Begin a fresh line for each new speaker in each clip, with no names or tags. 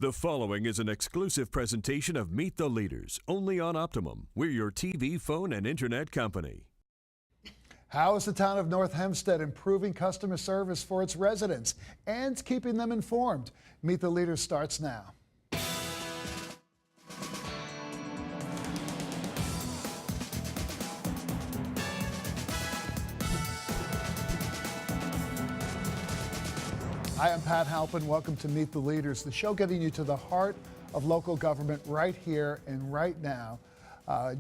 The following is an exclusive presentation of Meet the Leaders, only on Optimum. We're your TV, phone, and internet company.
How is the town of North Hempstead improving customer service for its residents and keeping them informed? Meet the Leaders starts now. Hi, I'm Pat Halpin. Welcome to Meet the Leaders, the show getting you to the heart of local government right here and right now.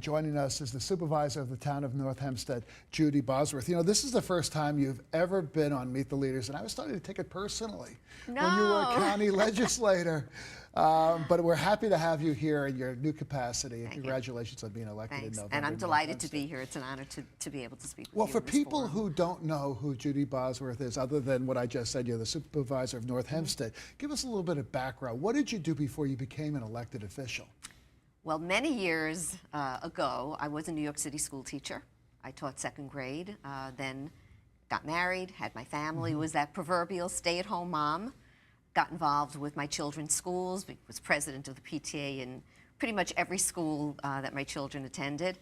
Joining us is the supervisor of the town of North Hempstead, Judi Bosworth. You know, this is the first time you've ever been on Meet the Leaders, and I was starting to take it personally when you were a county legislator. But we're happy to have you here in your new capacity, and congratulations on being elected in November.
And I'm delighted to be here. It's an honor to be able to speak with you.
Well, for people who don't know who Judi Bosworth is, other than what I just said, you're the supervisor of North Hempstead. Give us a little bit of background. What did you do before you became an elected official?
Well, many years ago, I was a New York City school teacher. I taught second grade, then got married, had my family, was that proverbial stay-at-home mom, got involved with my children's schools, was president of the PTA in pretty much every school that my children attended.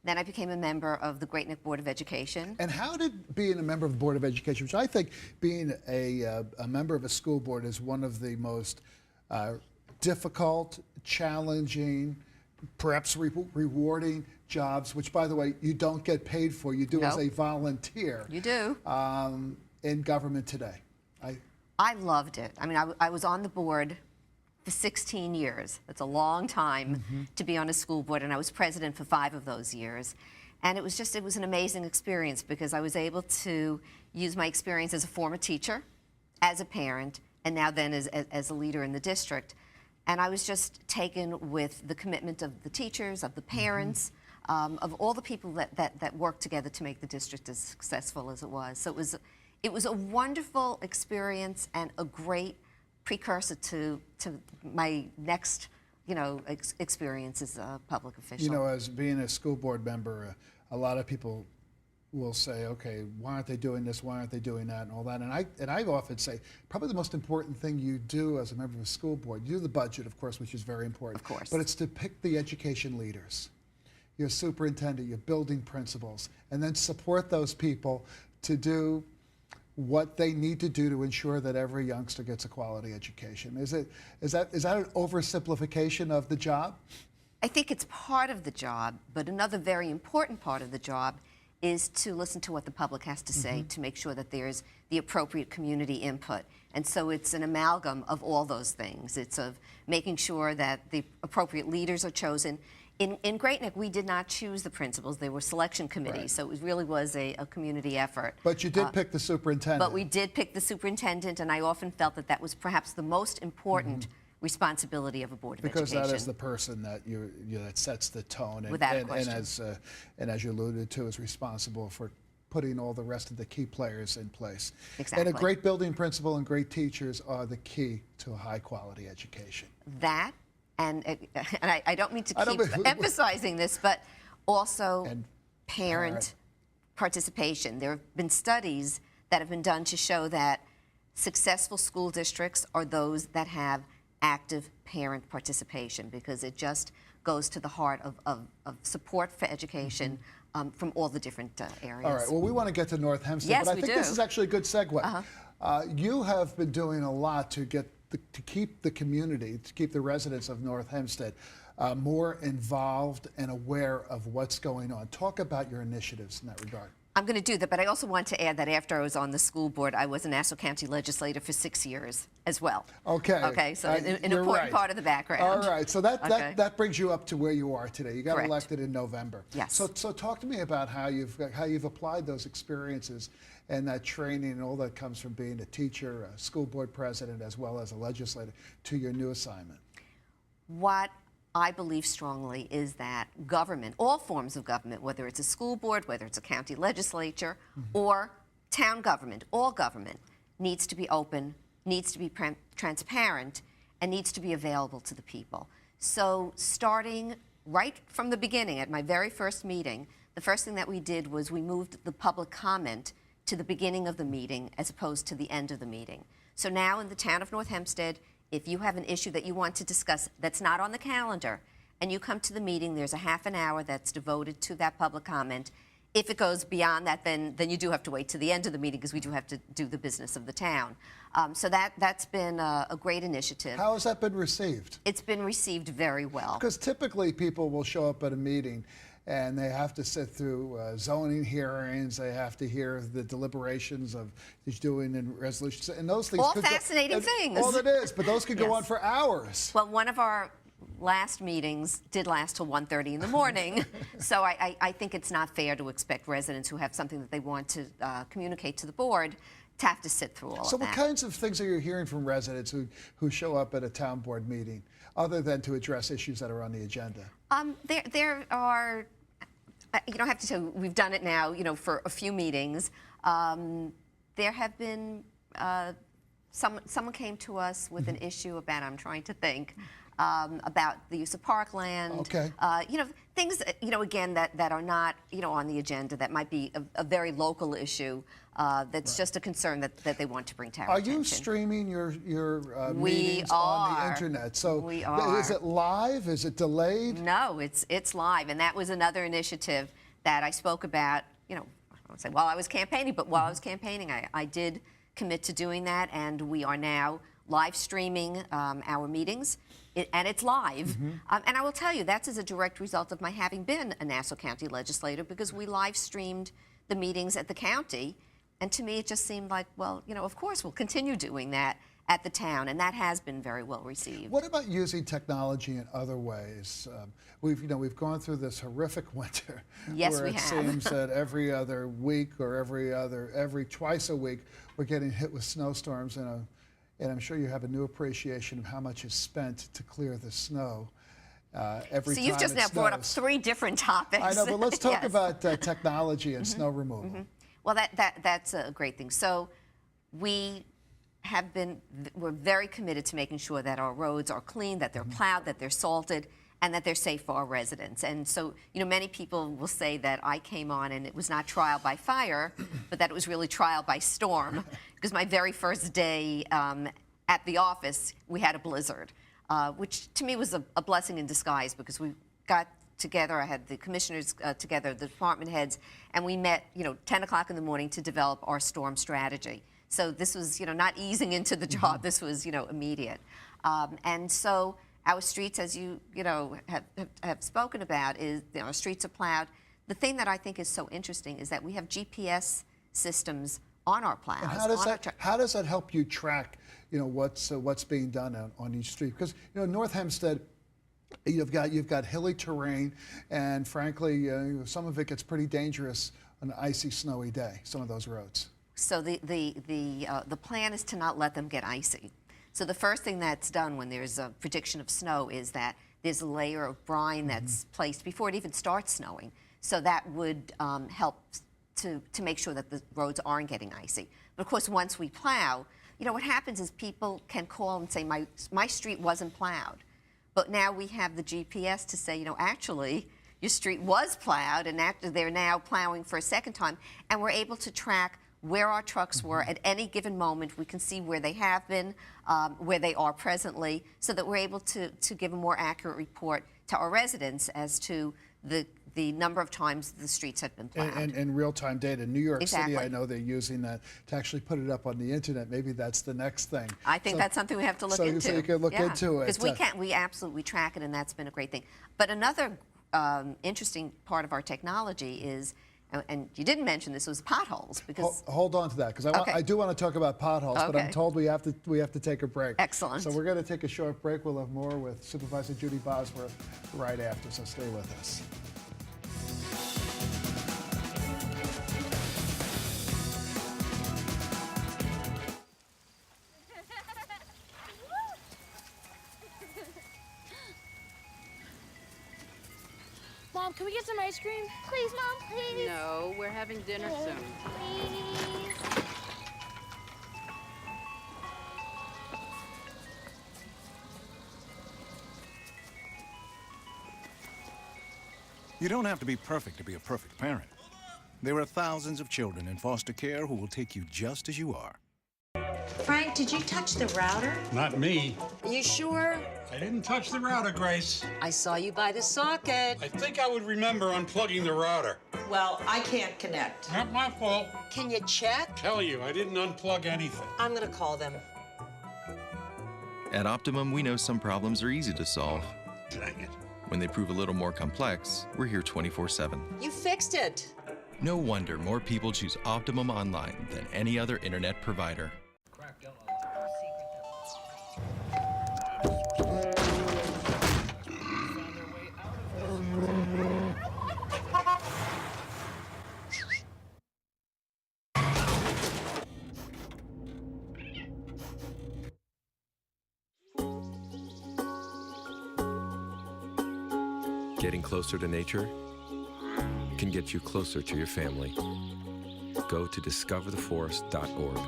Then I became a member of the Great Neck Board of Education.
And how did being a member of the Board of Education, which I think being a member of a school board is one of the most difficult, challenging, perhaps rewarding jobs, which, by the way, you don't get paid for. You do as a volunteer.
You do.
In government today.
I loved it. I mean, I was on the board for 16 years. That's a long time to be on a school board, and I was president for 5 of those years. And it was an amazing experience because I was able to use my experience as a former teacher, as a parent, and now then as a leader in the district. And I was just taken with the commitment of the teachers, of the parents, of all the people that worked together to make the district as successful as it was. So it was a wonderful experience and a great precursor to my next, experience as a public official.
You know, as being a school board member, a lot of people will say, okay, why aren't they doing this? Why aren't they doing that? And all that. And I often say, probably the most important thing you do as a member of a school board, you do the budget, of course, which is very important.
Of course.
But it's to pick the education leaders, your superintendent, your building principals, and then support those people to do what they need to do to ensure that every youngster gets a quality education. Is that an oversimplification of the job?
I think it's part of the job, but another very important part of the job is to listen to what the public has to say to make sure that there's the appropriate community input. And so it's an amalgam of all those things. It's of making sure that the appropriate leaders are chosen. In Great Neck, we did not choose the principals. They were selection committees, right. So it really was a community effort.
But you did pick the superintendent.
But we did pick the superintendent, and I often felt that that was perhaps the most important responsibility of a board of education.
Because that is the person that that sets the tone, and as you alluded to, is responsible for putting all the rest of the key players in place.
Exactly.
And a great building principal and great teachers are the key to a high quality education.
That, and I don't mean to keep emphasizing this, but also parent participation. There have been studies that have been done to show that successful school districts are those that have active parent participation, because it just goes to the heart of support for education from all the different areas.
All right, well, we want to get to North Hempstead,
yes,
but I think this is actually a good segue. You have been doing a lot to keep the community, to keep the residents of North Hempstead more involved and aware of what's going on. Talk about your initiatives in that regard.
I'm going to do that, but I also want to add that after I was on the school board, I was a Nassau County legislator for 6 years as well.
Okay.
Okay, so an important part of the background.
All right, so that brings you up to where you are today. You got
Correct.
elected in November.
Yes.
So talk to me about how you've applied those experiences and that training and all that comes from being a teacher, a school board president, as well as a legislator, to your new assignment.
What I believe strongly is that government, all forms of government, whether it's a school board, whether it's a county legislature, or town government, all government, needs to be open, needs to be transparent, and needs to be available to the people. So starting right from the beginning, at my very first meeting, the first thing that we did was we moved the public comment to the beginning of the meeting as opposed to the end of the meeting. So now in the town of North Hempstead, if you have an issue that you want to discuss that's not on the calendar, and you come to the meeting, there's a half an hour that's devoted to that public comment. If it goes beyond that, then you do have to wait to the end of the meeting because we do have to do the business of the town. So that's been a great initiative.
How has that been received?
It's been received very well.
Because typically people will show up at a meeting and they have to sit through zoning hearings, they have to hear the deliberations of these doing and resolutions, and those things.
All fascinating things.
All it is, but those could go
Yes.
on for hours.
Well, one of our last meetings did last till 1:30 in the morning. So I think it's not fair to expect residents who have something that they want to communicate to the board to have to sit through all of that.
So what kinds of things are you hearing from residents who show up at a town board meeting, other than to address issues that are on the agenda?
There are, you don't have to tell, we've done it now, for a few meetings. There have been, someone came to us with an issue about, I'm trying to think, about the use of parkland.
Okay.
Things, again, that are not, on the agenda, that might be a very local issue that's just a concern that they want to bring to our attention.
Are you streaming your meetings
We
on the
are.
internet? So
We are.
Is it live? Is it delayed?
No, it's live, and that was another initiative that I spoke about, I won't say while I was campaigning, but while I was campaigning, I did commit to doing that, and we are now live streaming our meetings, and it's live. And I will tell you, that's as a direct result of my having been a Nassau County legislator, because we live streamed the meetings at the county, and to me it just seemed like, well, of course we'll continue doing that at the town, and that has been very well received.
What about using technology in other ways? We've gone through this horrific winter,
Yes,
where
we
it
have.
seems that every other week or every twice a week we're getting hit with snowstorms, and I'm sure you have a new appreciation of how much is spent to clear the snow. Every
So
time
you've just
it
now brought up
snows.
3 different topics.
I know, but let's talk
Yes.
about technology and snow removal.
Well, that's a great thing. So we're very committed to making sure that our roads are clean, that they're plowed, that they're salted, and that they're safe for our residents. And so, many people will say that I came on and it was not trial by fire, but that it was really trial by storm. Because my very first day at the office, we had a blizzard, which to me was a blessing in disguise, because we got together, I had the commissioners together, the department heads, and we met, 10 o'clock in the morning to develop our storm strategy. So this was, not easing into the job. This was, immediate. And so our streets, as you, have spoken about, is, our streets are plowed. The thing that I think is so interesting is that we have GPS systems on our plows.
And how does that help you track, what's being done on each street? Because, North Hempstead, you've got hilly terrain, and frankly, some of it gets pretty dangerous on an icy, snowy day. Some of those roads.
So the plan is to not let them get icy. So the first thing that's done when there's a prediction of snow is that there's a layer of brine that's placed before it even starts snowing. So that would help to make sure that the roads aren't getting icy. But of course, once we plow, what happens is people can call and say, my street wasn't plowed. But now we have the GPS to say, actually, your street was plowed, and they're now plowing for a second time, and we're able to track where our trucks were at any given moment. We can see where they have been, where they are presently, so that we're able to give a more accurate report to our residents as to the number of times the streets have been plowed.
And real-time data. New York
Exactly.
City, I know they're using that to actually put it up on the internet. Maybe that's the next thing.
I think that's something we have to look into.
So you can look into it.
Because we absolutely track it, and that's been a great thing. But another interesting part of our technology is, and you didn't mention this, was potholes. Because
Hold on to that, because I do want to talk about potholes, but I'm
Okay.
told we have to take a break.
Excellent.
So we're going to take a short break. We'll have more with Supervisor Judi Bosworth right after, so stay with us.
Mom, can we get some ice cream? Please, Mom, please.
No, we're having dinner soon.
Please.
You don't have to be perfect to be a perfect parent. There are thousands of children in foster care who will take you just as you are.
Frank, did you touch the router?
Not me.
Are you sure?
I didn't touch the router, Grace.
I saw you by the socket.
I think I would remember unplugging the router.
Well, I can't connect.
Not my fault.
Can you check?
Tell you, I didn't unplug anything.
I'm gonna call them.
At Optimum, we know some problems are easy to solve.
Dang it.
When they prove a little more complex, we're here 24/7.
You fixed it.
No wonder more people choose Optimum Online than any other internet provider.
Getting closer to nature can get you closer to your family. Go to discovertheforest.org.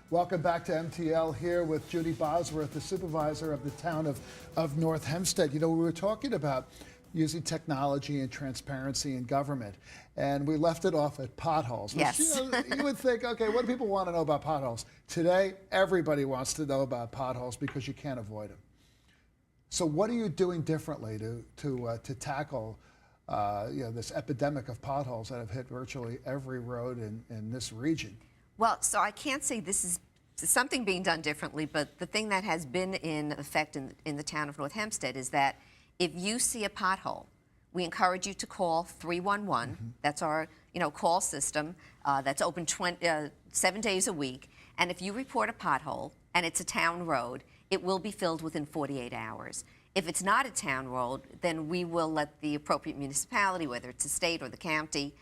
Welcome back to MTL here with Judi Bosworth, the supervisor of the town of North Hempstead. You know, we were talking about using technology and transparency in government, and we left it off at potholes. Which,
Yes.
you would think, okay, what do people want to know about potholes? Today, everybody wants to know about potholes because you can't avoid them. So what are you doing differently to tackle this epidemic of potholes that have hit virtually every road in this region?
Well, so I can't say this is something being done differently, but the thing that has been in effect in the town of North Hempstead is that if you see a pothole, we encourage you to call 311. Mm-hmm. That's our call system that's open 7 days a week. And if you report a pothole and it's a town road, it will be filled within 48 hours. If it's not a town road, then we will let the appropriate municipality, whether it's the state or the county,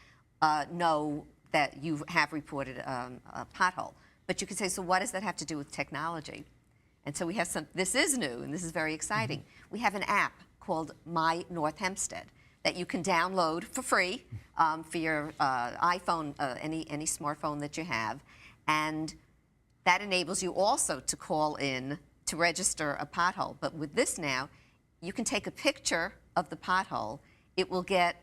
know that you have reported a pothole. But you could say, so what does that have to do with technology? And so we have this is new, and this is very exciting. Mm-hmm. We have an app called My North Hempstead that you can download for free for your iPhone, any smartphone that you have. And that enables you also to call in to register a pothole. But with this now, you can take a picture of the pothole. It will get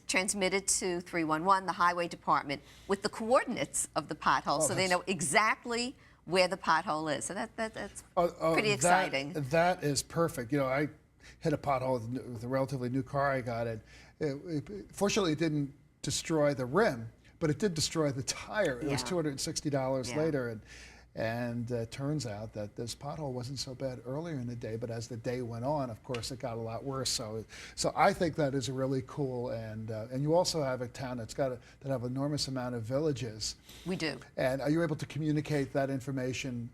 transmitted to 311, the highway department, with the coordinates of the pothole, so they know exactly where the pothole is. So that's pretty exciting.
That is perfect. You know, I hit a pothole with a relatively new car I got in. Fortunately, it didn't destroy the rim, but it did destroy the tire. It was $260 later. And it turns out that this pothole wasn't so bad earlier in the day, but as the day went on, of course, it got a lot worse. So I think that is really cool. And you also have a town that have an enormous amount of villages.
We do.
And are you able to communicate that information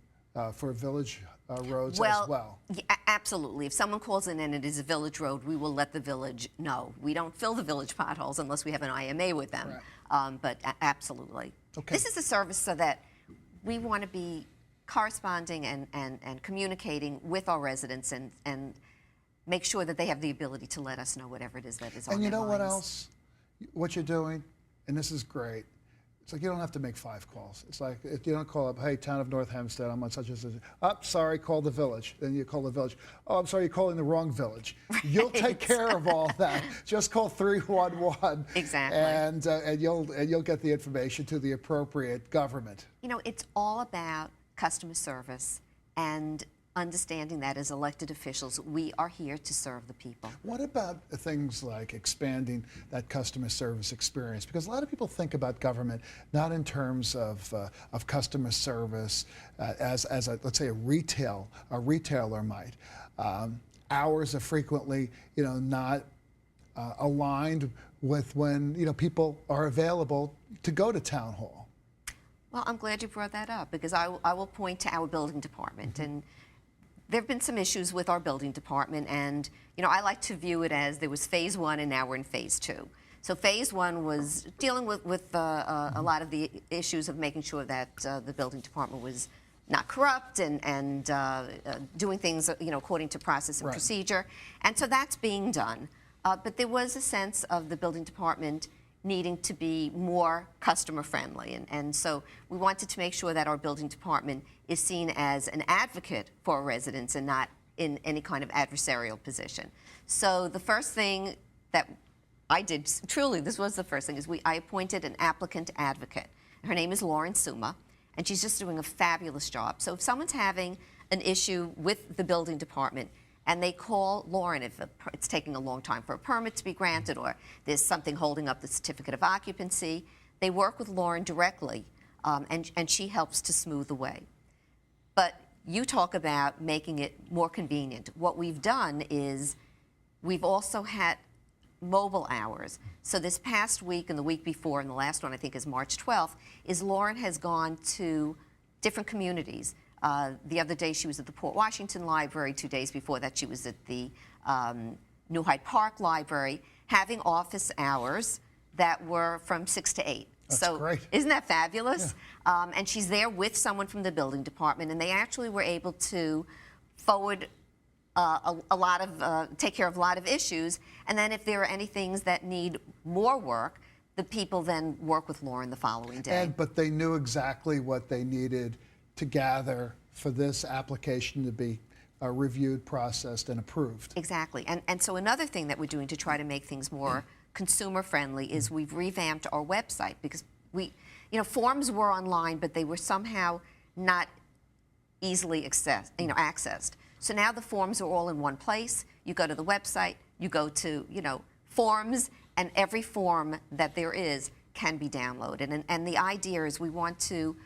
for village roads as well?
Yeah, absolutely. If someone calls in and it is a village road, we will let the village know. We don't fill the village potholes unless we have an IMA with them. Right. But absolutely. Okay. This is a service so that we want to be corresponding and communicating with our residents and make sure that they have the ability to let us know whatever it is that is on their minds.
And you know what else? What you're doing, and this is great, it's like you don't have to make 5 calls. It's like if you don't call up, hey, town of North Hempstead, I'm on such and such. Oh, sorry, call the village. Then you call the village. Oh, I'm sorry, you're calling the wrong village. Right. You'll take care of all that. Just call 311.
Exactly.
And you'll get the information to the appropriate government.
You know, it's all about customer service and understanding that as elected officials, we are here to serve the people.
What about things like expanding that customer service experience? Because a lot of people think about government not in terms of customer service as let's say a retailer might. Hours are frequently not aligned with when people are available to go to town hall.
Well, I'm glad you brought that up because I will point to our building department. Mm-hmm. And there have been some issues with our building department, and I like to view it as there was phase 1 and now we're in phase 2. So phase 1 was dealing with a lot of the issues of making sure that the building department was not corrupt and doing things according to process and procedure, and so that's being done. But there was a sense of the building department needing to be more customer friendly. And so we wanted to make sure that our building department is seen as an advocate for our residents and not in any kind of adversarial position. So the first thing that I did, truly this was the first thing, is I appointed an applicant advocate. Her name is Lauren Suma, and she's just doing a fabulous job. So if someone's having an issue with the building department and they call Lauren, if it's taking a long time for a permit to be granted or there's something holding up the certificate of occupancy, they work with Lauren directly, and she helps to smooth the way. But you talk about making it more convenient. What we've done is we've also had mobile hours. So this past week and the week before, and the last one I think is March 12th, is Lauren has gone to different communities. The other day she was at the Port Washington Library. 2 days before that she was at the New Hyde Park Library, having office hours that were from 6 to 8.
That's
so
great.
Isn't that fabulous? Yeah. And she's there with someone from the building department, and they actually were able to forward take care of a lot of issues. And then if there are any things that need more work, the people then work with Lauren the following day.
But they knew exactly what they needed to gather for this application to be reviewed, processed, and approved.
Exactly. And so another thing that we're doing to try to make things more consumer friendly is we've revamped our website, because forms were online, but they were somehow not easily accessed. So now the forms are all in one place. You go to the website, you go to, forms, and every form that there is can be downloaded. And the idea is we want to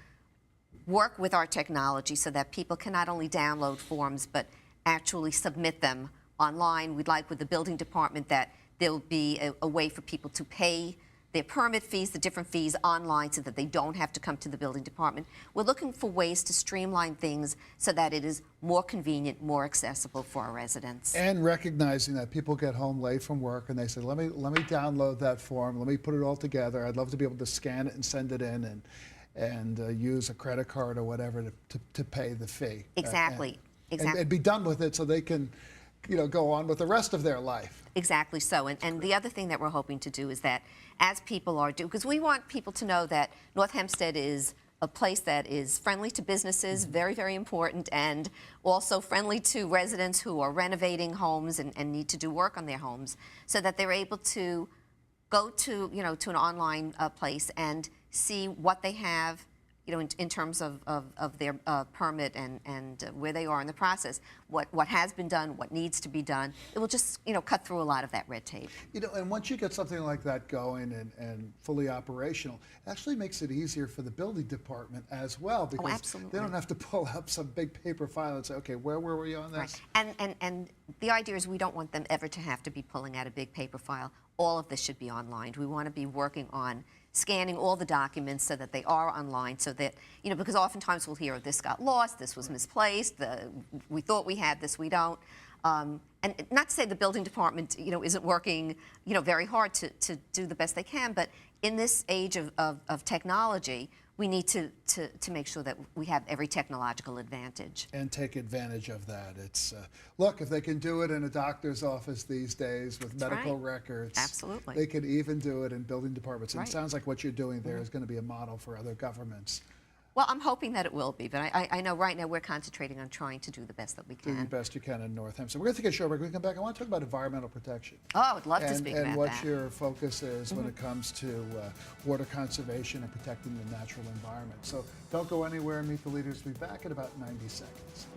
work with our technology so that people can not only download forms, but actually submit them online. We'd like with the building department that there'll be a way for people to pay their permit fees, the different fees online, so that they don't have to come to the building department. We're looking for ways to streamline things so that it is more convenient, more accessible for our residents.
And recognizing that people get home late from work and they say, let me download that form, let me put it all together. I'd love to be able to scan it and send it in and use a credit card or whatever to pay the fee.
Exactly.
And be done with it so they can go on with the rest of their life.
Exactly so. And the other thing that we're hoping to do is that as people are doing, because we want people to know that North Hempstead is a place that is friendly to businesses, very, very important, and also friendly to residents who are renovating homes and need to do work on their homes, so that they're able to go to, to an online place and see what they have, in terms of their permit and where they are in the process, what has been done, what needs to be done. It will just, cut through a lot of that red tape.
And once you get something like that going and fully operational, it actually makes it easier for the building department as well, because they don't have to pull up some big paper file and say, okay, where were we on this?
Right. And the idea is we don't want them ever to have to be pulling out a big paper file. All of this should be online. We want to be working on scanning all the documents so that they are online, so that, because oftentimes we'll hear, this got lost, this was misplaced, we thought we had this, we don't. And not to say the building department, isn't working, very hard to do the best they can, but in this age of technology, we need to make sure that we have every technological advantage.
And take advantage of that. It's, look, if they can do it in a doctor's office these days with medical records,
absolutely,
they can even do it in building departments. And it sounds like what you're doing there is going to be a model for other governments.
Well, I'm hoping that it will be, but I know right now we're concentrating on trying to do the best that we can.
Do the best you can in North Hempstead. We're going to take a short break. When we come back, I want to talk about environmental protection.
Oh, I would love to speak about that.
And what your focus is when it comes to water conservation and protecting the natural environment. So don't go anywhere and meet the leaders. We'll be back in about 90 seconds.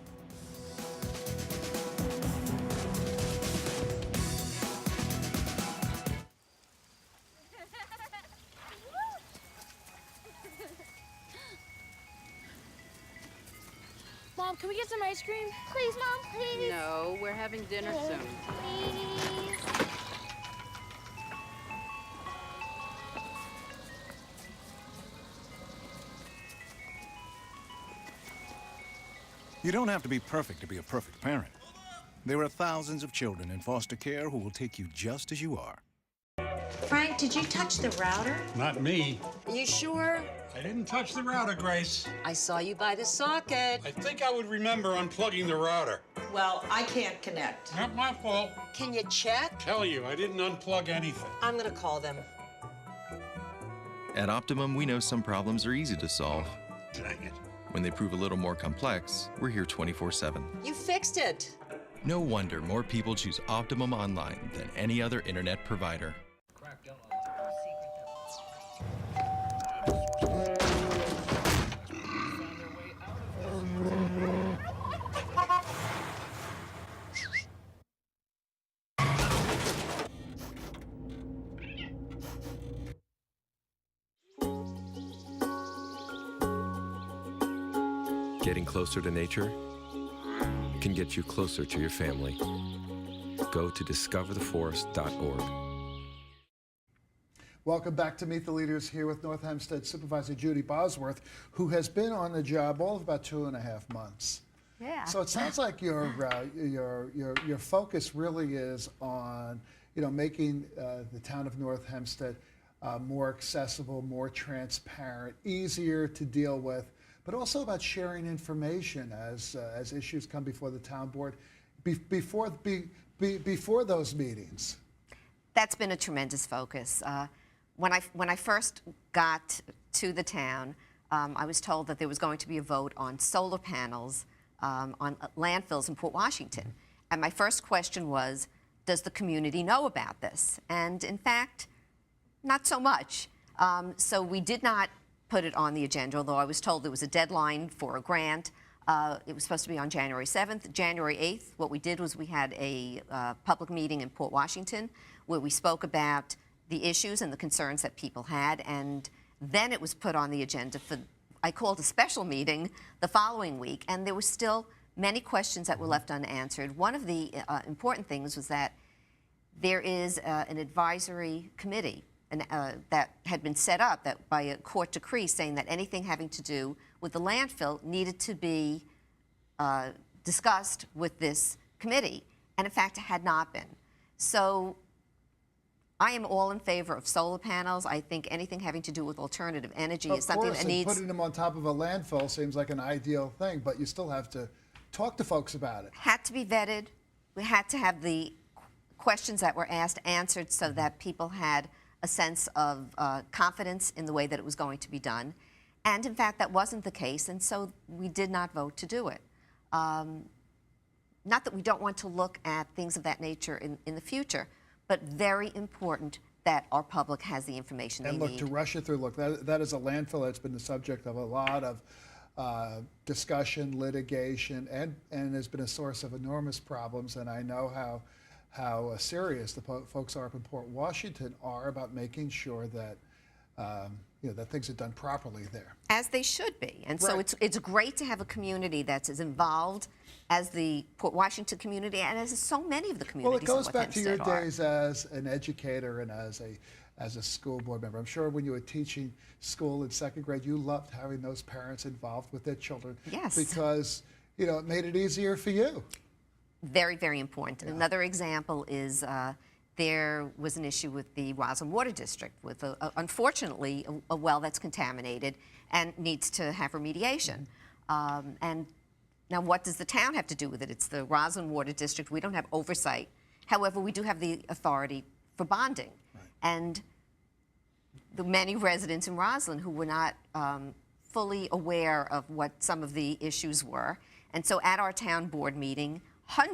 Mom, can we get some ice cream? Please, Mom, please.
No, we're having dinner soon.
Please.
You don't have to be perfect to be a perfect parent. There are thousands of children in foster care who will take you just as you are.
Frank, did you touch the router?
Not me.
Are you sure?
I didn't touch the router, Grace.
I saw you by the socket.
I think I would remember unplugging the router.
Well, I can't connect.
Not my fault.
Can you check?
Tell you, I didn't unplug anything.
I'm gonna call them.
At Optimum, we know some problems are easy to solve.
Dang it.
When they prove a little more complex, we're here 24/7.
You fixed it.
No wonder more people choose Optimum Online than any other internet provider.
Getting closer to nature can get you closer to your family. Go to discovertheforest.org.
Welcome back to Meet the Leaders, here with North Hempstead Supervisor Judi Bosworth, who has been on the job all of about 2.5 months.
Yeah.
So it sounds like your focus really is on, making the town of North Hempstead more accessible, more transparent, easier to deal with, but also about sharing information as issues come before the town board, before those meetings.
That's been a tremendous focus. When I first got to the town, I was told that there was going to be a vote on solar panels on landfills in Port Washington. And my first question was, does the community know about this? And in fact, not so much. So we did not put it on the agenda, although I was told there was a deadline for a grant. It was supposed to be on January 7th. January 8th, what we did was we had a public meeting in Port Washington where we spoke about the issues and the concerns that people had, and then it was put on the agenda for, I called a special meeting the following week, and there were still many questions that were left unanswered. One of the important things was that there is an advisory committee that had been set up by a court decree saying that anything having to do with the landfill needed to be discussed with this committee, and in fact it had not been. So I am all in favor of solar panels. I think anything having to do with alternative energy is something that needs...
Putting them on top of a landfill seems like an ideal thing, but you still have to talk to folks about it.
Had to be vetted. We had to have the questions that were asked answered so that people had a sense of confidence in the way that it was going to be done. And in fact, that wasn't the case, and so we did not vote to do it. Not that we don't want to look at things of that nature in the future, but very important that our public has the information they need.
And look, to rush it through, look, that is a landfill that's been the subject of a lot of discussion, litigation, and has been a source of enormous problems. And I know how serious the folks are up in Port Washington are about making sure that that things are done properly there.
As they should be. And
Right.
so it's great to have a community that's as involved as the Port Washington community and as so many of the communities.
Well, it goes
in
back to your
Hempstead are.
days as an educator and as a school board member. I'm sure when you were teaching school in second grade, you loved having those parents involved with their children.
Yes.
Because, it made it easier for you.
Very, very important. Yeah. Another example is there was an issue with the Roslyn Water District with, unfortunately, a well that's contaminated and needs to have remediation. And now what does the town have to do with it? It's the Roslyn Water District. We don't have oversight. However, we do have the authority for bonding. Right. And the many residents in Roslyn who were not fully aware of what some of the issues were. And so at our town board meeting,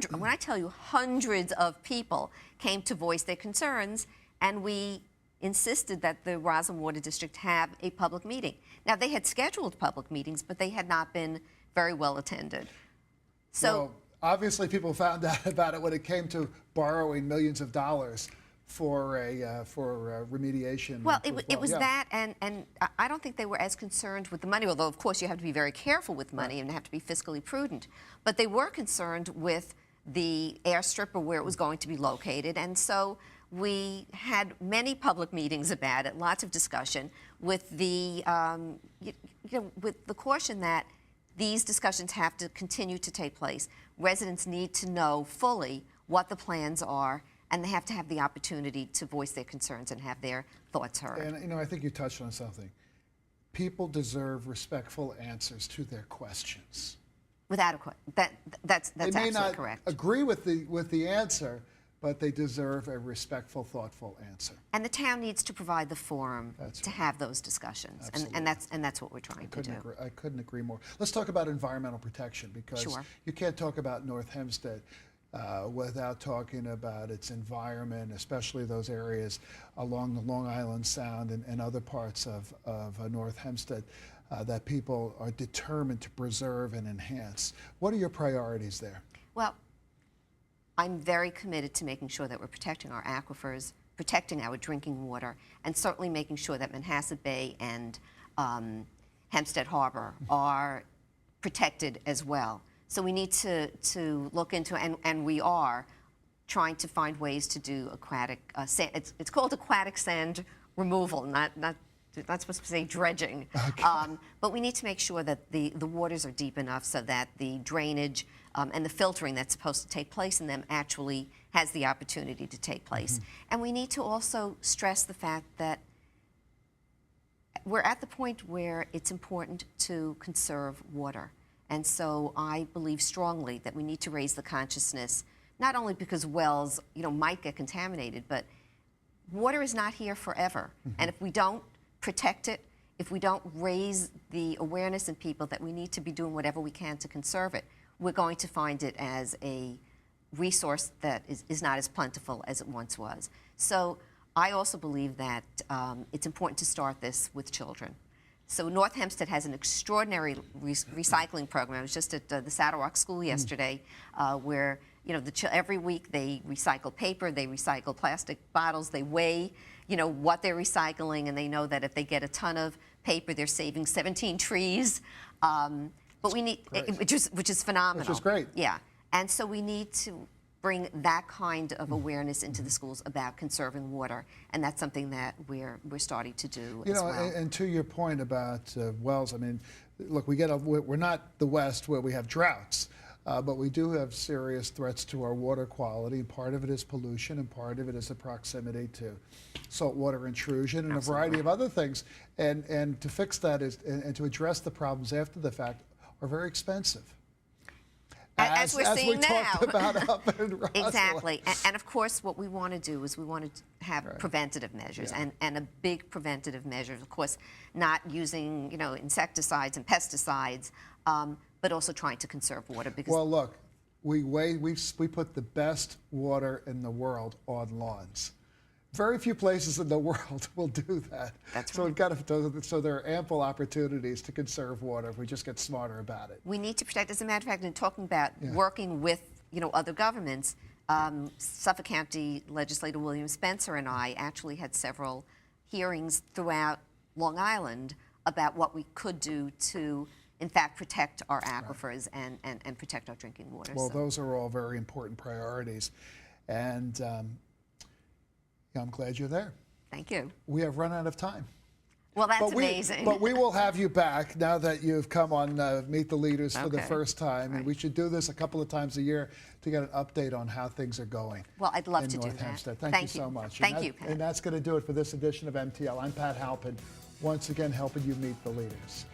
when I tell you hundreds of people came to voice their concerns, and we insisted that the Roslyn Water District have a public meeting. Now, they had scheduled public meetings, but they had not been very well attended. So,
well, obviously, people found out about it when it came to borrowing millions of dollars for remediation.
Well, it was that, and I don't think they were as concerned with the money, although, of course, you have to be very careful with money right. and have to be fiscally prudent. But they were concerned with the airstrip or where it was going to be located, and so we had many public meetings about it, lots of discussion, with the with the caution that these discussions have to continue to take place. Residents need to know fully what the plans are, and they have to have the opportunity to voice their concerns and have their thoughts heard.
And I think you touched on something. People deserve respectful answers to their questions.
Without a question, that's
they
absolutely
may not
correct.
Agree with the answer, but they deserve a respectful, thoughtful answer.
And the town needs to provide the forum to have those discussions, and that's what we're trying to do.
I couldn't agree more. Let's talk about environmental protection, because
sure.
you can't talk about North Hempstead without talking about its environment, especially those areas along the Long Island Sound and other parts of North Hempstead that people are determined to preserve and enhance. What are your priorities there? Well,
I'm very committed to making sure that we're protecting our aquifers, protecting our drinking water, and certainly making sure that Manhasset Bay and Hempstead Harbor are protected as well. So we need to look into, and we are trying to find ways to do aquatic sand. It's called aquatic sand removal, not supposed to say dredging.
Okay.
But we need to make sure that the waters are deep enough so that the drainage and the filtering that's supposed to take place in them actually has the opportunity to take place. And we need to also stress the fact that we're at the point where it's important to conserve water. And so I believe strongly that we need to raise the consciousness, not only because wells, might get contaminated, but water is not here forever. And if we don't protect it, if we don't raise the awareness in people that we need to be doing whatever we can to conserve it, we're going to find it as a resource that is not as plentiful as it once was. So I also believe that it's important to start this with children. So North Hempstead has an extraordinary recycling program. I was just at the Saddle Rock School yesterday where every week they recycle paper, they recycle plastic bottles, they weigh what they're recycling, and they know that if they get a ton of paper, they're saving 17 trees. But we need, which is phenomenal.
Which is great.
Yeah, and so we need to bring that kind of awareness into the schools about conserving water, and that's something that we're starting to do as well.
And to your point about wells, I mean, look, we're not the West where we have droughts. But we do have serious threats to our water quality. Part of it is pollution, and part of it is the proximity to saltwater intrusion and a variety of other things. And to fix that and to address the problems after the fact are very expensive.
As we're seeing now.
As we talked about up in Roswell.
Exactly. And of course, what we want to do is we want to have preventative measures.
Yeah.
And a big preventative measure, of course, not using insecticides and pesticides, but also trying to conserve water. Because
well, look, we put the best water in the world on lawns. Very few places in the world will do that.
That's
so
right.
we've got to. So there are ample opportunities to conserve water if we just get smarter about it.
We need to protect. As a matter of fact, in talking about working with other governments, Suffolk County Legislator William Spencer and I actually had several hearings throughout Long Island about what we could do to, in fact, protect our aquifers and protect our drinking water.
Well, those are all very important priorities, and I'm glad you're there.
Thank you.
We have run out of time.
Well, that's amazing.
But we will have you back now that you've come on Meet the Leaders for the first time. And we should do this a couple of times a year to get an update on how things are going.
Well, I'd love to do
North Hempstead.
that.
Thank you so much.
Thank you, Pat.
And that's going to do it for this edition of MTL. I'm Pat Halpin, once again helping you meet the leaders.